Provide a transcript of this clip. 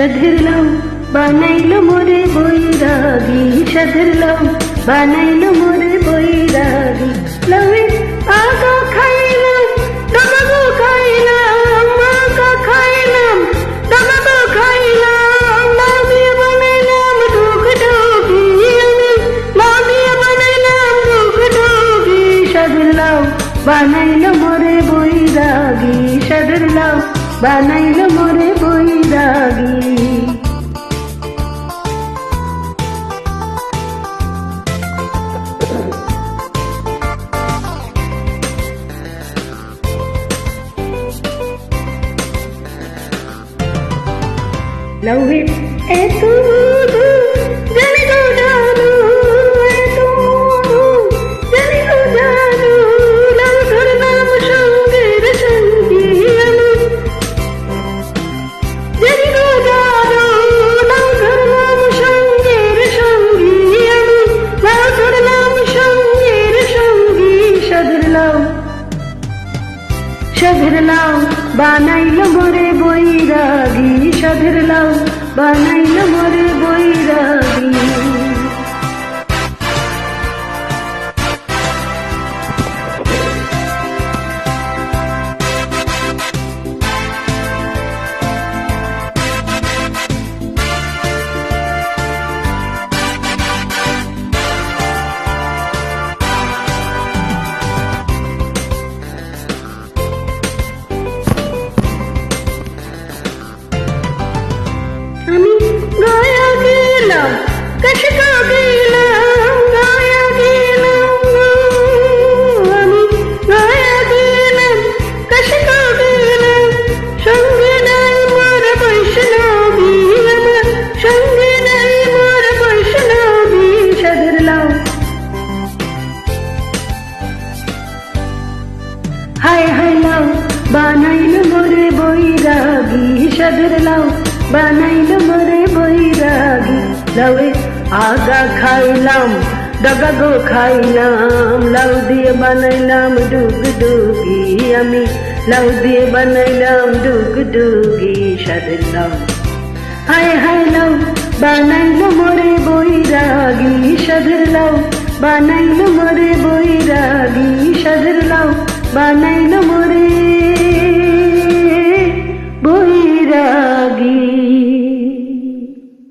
সাধের লাউ বানাইলো মোরে বৈরাগী, সাধের লাউ বানাইলো মোরে বৈরাগী। লাউয়ে আগা খাইলাম দামাগো খাইলাম, আগা খাইলাম দামাগো খাইলাম। লাউ দিয়ে বানাইলাম ডুগডুগি, আমি লাউ দিয়ে বানাইলাম ডুগডুগি। সাধের লাউ বানাইলো মোরে বৈরাগী, সাধের লাউ বানাইলো মোরে বৈরাগী। লাউয়ে এত মধু জানি গো জানু, এত মধু জানি গো জানু। লাউ ধরলাম সঙ্গের সঙ্গী আমি, জানি গো জানু। লাউ ধরলাম সঙ্গের সঙ্গী আমি, লাউ ধরলাম সঙ্গের সঙ্গী। সাধের লাউ সাধের লাউ বানাইলো মোরে বৈরাগী, সাধের লাউ বানাইলো মোরে বৈরাগী। আমি গায়া গেলাম কাশকা গেলাম, গায়া গেলাম। আমি গায়া গেলাম কাশকা গেলাম, সঙ্গে নাই মোর বৈষ্ণবী, আমার সঙ্গে নাই মোর বৈষ্ণবী। সাধের লাউ হায় হায় লাউ বানাইলো মোরে বৈরাগী, সাধের লাউ বানাইলো মোরে বৈরাগী। লাউয়ে আগা খাইলাম ডগা গো খাইলাম, লাউ দিয়ে বানাইলাম ডুগডুগি আমি, লাউ দিয়ে বানাইলাম ডুগডুগি। সাধের লাউ হায় হায় লাউ বানাইলো মোরে বৈরাগী, সাধের লাউ বানাইলো মোরে বৈরাগী, সাধের লাউ বানাইলো মোরে